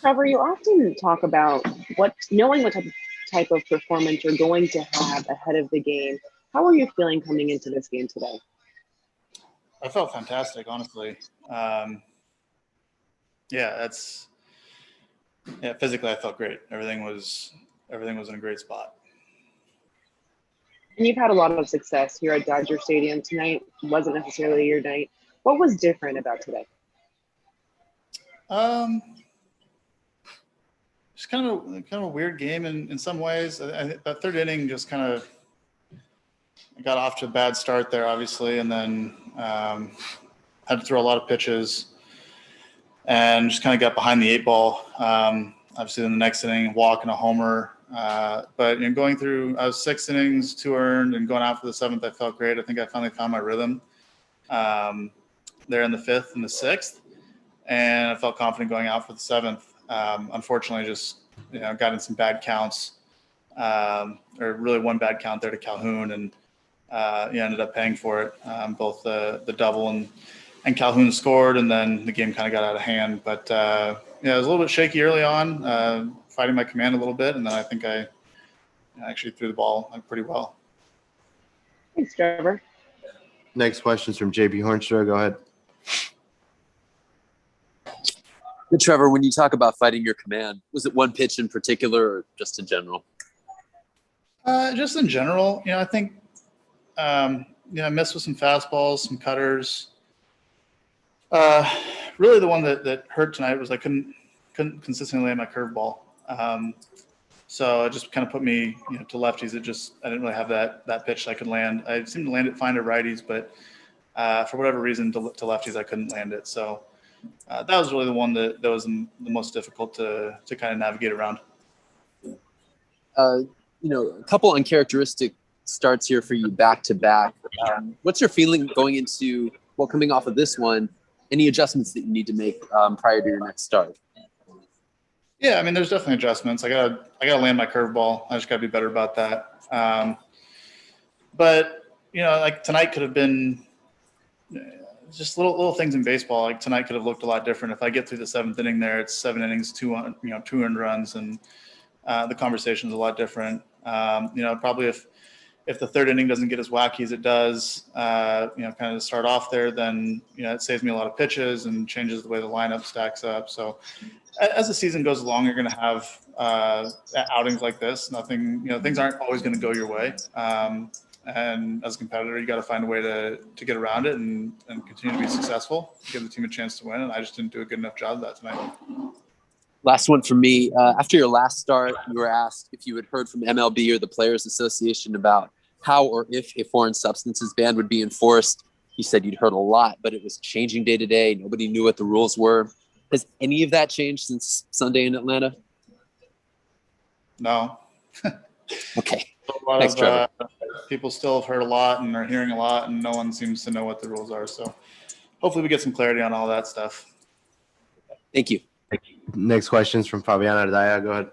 Trevor, you often talk about knowing what type of performance you're going to have ahead of the game. How are you feeling coming into this game today? I felt fantastic, honestly. Physically I felt great. Everything was in a great spot. And you've had a lot of success here at Dodger Stadium tonight. Wasn't necessarily your night. What was different about today? Just kind of a weird game in some ways. That third inning just kind of got off to a bad start there, obviously, and then had to throw a lot of pitches and just kind of got behind the eight ball. Obviously, in the next inning, walk and a homer. But going through, I was 6 innings, 2 earned, and going out for the 7th, I felt great. I think I finally found my rhythm there in the 5th and the 6th, and I felt confident going out for the 7th. Unfortunately, just got in some bad counts, or really one bad count there to Calhoun, and ended up paying for it. Both the double and Calhoun scored, and then the game kind of got out of hand. But it was a little bit shaky early on, fighting my command a little bit, and then I think I actually threw the ball pretty well. Thanks, Trevor. Next question is from JP Hornstra. Go ahead. Hey, Trevor, when you talk about fighting your command, was it one pitch in particular or just in general? Just in general. I think I missed with some fastballs, some cutters. Really the one that hurt tonight was I couldn't consistently land my curveball. So it just kind of put me to lefties. I didn't really have that pitch I could land. I seemed to land it fine to righties, but for whatever reason to lefties I couldn't land it. So that was really the one that was the most difficult to kind of navigate around. A couple uncharacteristic starts here for you back to back. What's your feeling going into coming off of this one? Any adjustments that you need to make prior to your next start? Yeah, I mean, there's definitely adjustments. I gotta land my curveball. I just gotta be better about that. But like tonight could have been just little things in baseball. Like tonight could have looked a lot different. If I get through the 7th inning there, it's 7 innings, 2 earned runs, and the conversation's a lot different. Probably if the 3rd inning doesn't get as wacky as it does, kind of to start off there, then it saves me a lot of pitches and changes the way the lineup stacks up. So as the season goes along, you're going to have outings like this. Things aren't always going to go your way. And as a competitor, you got to find a way to get around it and continue to be successful, give the team a chance to win. And I just didn't do a good enough job of that tonight. Last one for me. After your last start, you were asked if you had heard from MLB or the Players Association about how or if a foreign substances ban would be enforced. You said you'd heard a lot, but it was changing day to day. Nobody knew what the rules were. Has any of that changed since Sunday in Atlanta? No. Okay. Thanks, Trevor. People still have heard a lot and are hearing a lot, and no one seems to know what the rules are. So hopefully we get some clarity on all that stuff. Thank you. Next question is from Fabiana Ardaya. Go ahead.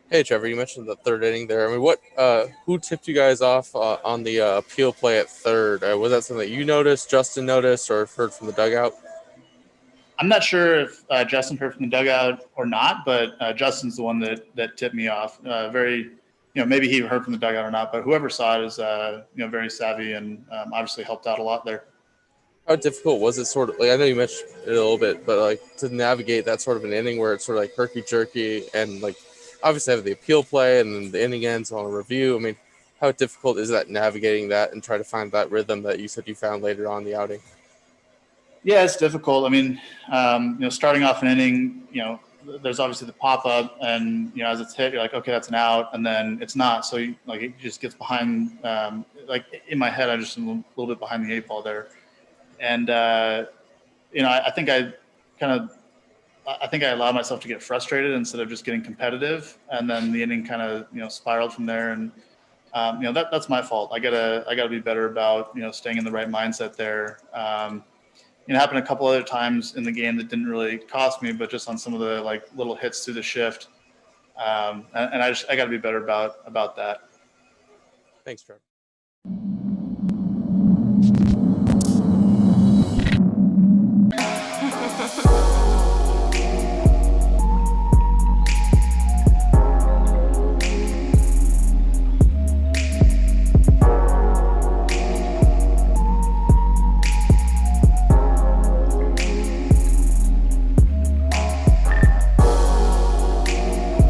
Hey, Trevor, you mentioned the 3rd inning there. I mean, who tipped you guys off on the appeal play at 3rd? Was that something that you noticed, Justin noticed, or heard from the dugout? I'm not sure if Justin heard from the dugout or not, but Justin's the one that tipped me off. Maybe he heard from the dugout or not, but whoever saw it is, very savvy and obviously helped out a lot there. How difficult was it I know you mentioned it a little bit, but to navigate that sort of an inning where it's sort of like herky-jerky and obviously have the appeal play and then the inning ends on a review. I mean, how difficult is that navigating that and try to find that rhythm that you said you found later on in the outing? Yeah, it's difficult. I mean, starting off an inning, there's obviously the pop up, and as it's hit, you're like, okay, that's an out, and then it's not. So it just gets behind. In my head, I'm just a little bit behind the eight ball there, and I think I allowed myself to get frustrated instead of just getting competitive, and then the inning kind of spiraled from there, and that's my fault. I gotta be better about staying in the right mindset there. It happened a couple other times in the game that didn't really cost me, but just on some of the little hits through the shift. And I got to be better about that. Thanks, Trevor.